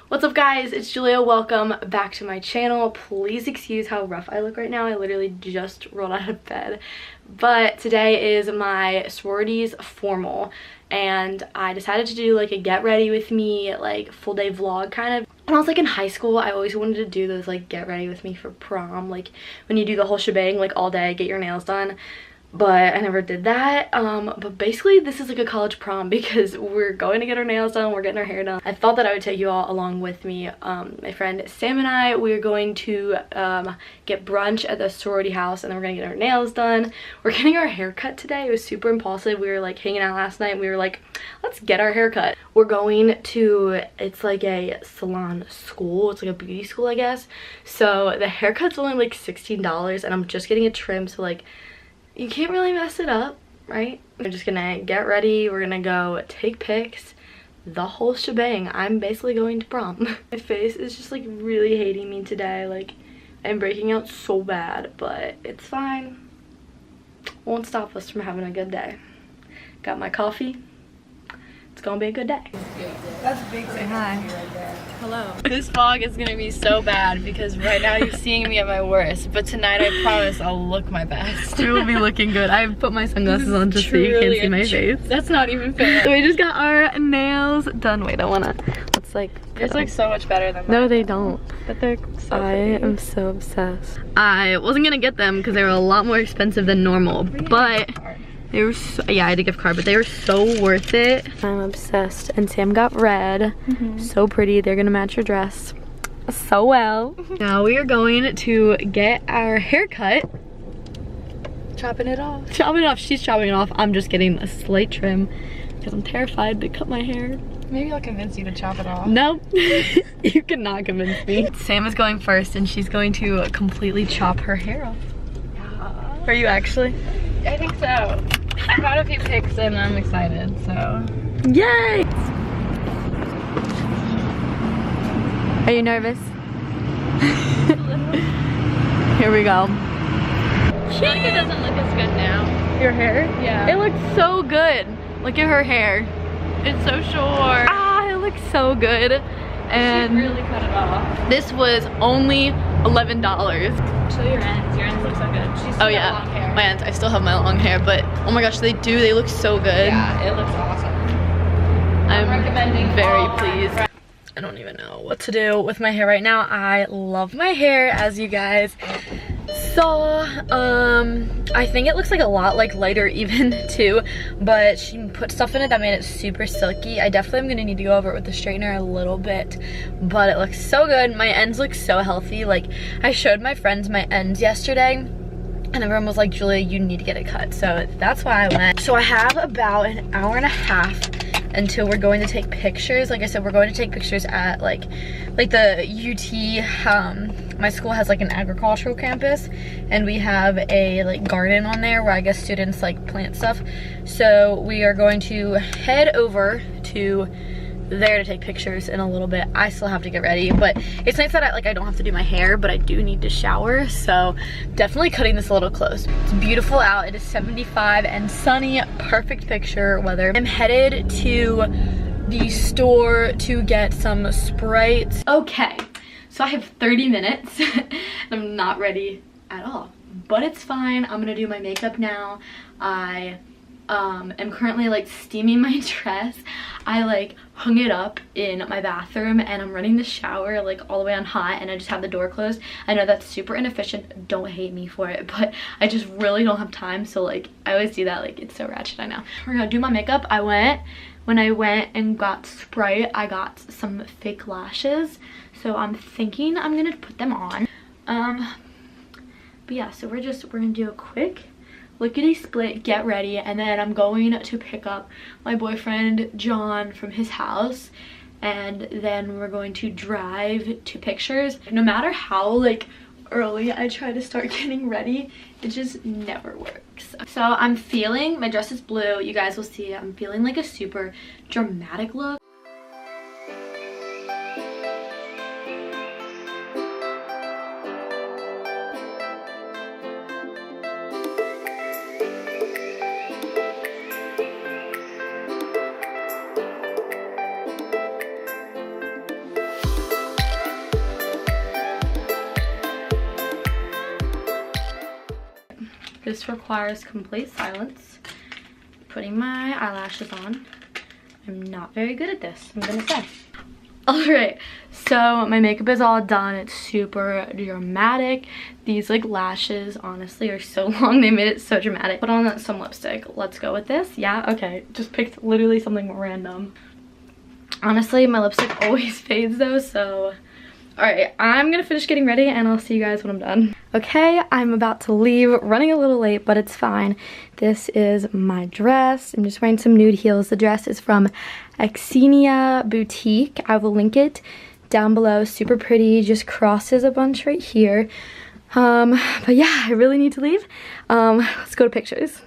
What's up guys, it's Julia. Welcome back to my channel. Please excuse how rough I look right now. I literally just rolled out of bed. But today is my sorority's formal and I decided to do like a get ready with me, like full day vlog kind of. When I was like in high school, I always wanted to do those like get ready with me for prom, like when you do the whole shebang, like all day, get your nails done. But I never did that. But basically this is like a college prom because we're going to get our nails done, we're getting our hair done. I thought that I would take you all along with me. My friend Sam and I, we're going to get brunch at the sorority house and then we're gonna get our nails done. We're getting our hair cut today. It was super impulsive. We were like hanging out last night and we were like, let's get our hair cut. We're going to, it's like a salon school. It's like a beauty school, I guess. So the haircut's only like $16 and I'm just getting a trim, so like you can't really mess it up, right? We're just gonna get ready. We're gonna go take pics, the whole shebang. I'm basically going to prom. My face is just like really hating me today. Like I'm breaking out so bad, but it's fine. Won't stop us from having a good day. Got my coffee. It's gonna be a good day. That's a big. Say hi. Hello. This vlog is gonna be so bad because right now you're seeing me at my worst, but tonight I promise I'll look my best. We will be looking good. I put my sunglasses on just so you can't see my face. That's not even fair. So we just got our nails done. Wait, I wanna. Let's like. Yours look so much better than mine. No, they don't. But they're so I pretty. am so obsessed. I wasn't gonna get them because they were a lot more expensive than normal, but they were so, yeah, I had a gift card, but they were so worth it. I'm obsessed. And Sam got red. So pretty. They're gonna match your dress so well. Now we are going to get our hair cut. Chopping it off. Chopping it off. She's chopping it off. I'm just getting a slight trim because I'm terrified to cut my hair. Maybe I'll convince you to chop it off. Nope. You cannot convince me. Sam is going first and she's going to completely chop her hair off. Are you actually? I think so. I got a few pics and I'm excited, so. Yay! Are you nervous? Here we go. I feel like it doesn't look as good now. Your hair? Yeah. It looks so good. Look at her hair. It's so short. Ah, it looks so good. And she really cut it off. this was only $11. Show your ends. Your ends look so good. She's still got long hair. My ends. I still have my long hair, but oh my gosh, they do. They look so good. Yeah, it looks awesome. I'm recommending very pleased. I don't even know what to do with my hair right now. I love my hair, as you guys saw. I think it looks like a lot like lighter even too, but she put stuff in it that made it super silky. I definitely am gonna need to go over it with the straightener a little bit, but it looks so good. My ends look so healthy. Like I showed my friends my ends yesterday and everyone was like, Julia, you need to get it cut. So that's why I went. So I have about an hour and a half until we're going to take pictures. Like I said, we're going to take pictures at like the UT. My school has like an agricultural campus and we have a like garden on there where I guess students like plant stuff. So we are going to head over to there to take pictures in a little bit. I still have to get ready, but it's nice that I don't have to do my hair, but I do need to shower, so definitely cutting this a little close. It's beautiful out. It is 75 and sunny, perfect picture weather. I'm headed to the store to get some Sprites. Okay, so I have 30 minutes and I'm not ready at all, but it's fine. I'm gonna do my makeup now. I am currently like steaming my dress. I like hung it up in my bathroom and I'm running the shower like all the way on hot and I just have the door closed. I know that's super inefficient, don't hate me for it, but I just really don't have time, so like I always do that. Like it's so ratchet, I know. We're gonna do my makeup. When I went and got Sprite, I got some fake lashes, so I'm thinking I'm gonna put them on. But yeah, so we're gonna do a quick lickety split, get ready, and then I'm going to pick up my boyfriend John from his house, and then we're going to drive to pictures. No matter how like early I try to start getting ready, it just never works. So I'm feeling, my dress is blue, you guys will see, I'm feeling like a super dramatic look. This requires complete silence. Putting my eyelashes on. I'm not very good at this, I'm gonna say. Alright, so my makeup is all done. It's super dramatic. These like lashes honestly are so long, they made it so dramatic. Put on some lipstick. Let's go with this. Yeah, okay. Just picked literally something random. Honestly, my lipstick always fades though, so alright, I'm gonna finish getting ready and I'll see you guys when I'm done. Okay, I'm about to leave, running a little late, but it's fine. This is my dress. I'm just wearing some nude heels. The dress is from Xenia Boutique. I will link it down below. Super pretty, just crosses a bunch right here. But yeah, I really need to leave. Let's go to pictures.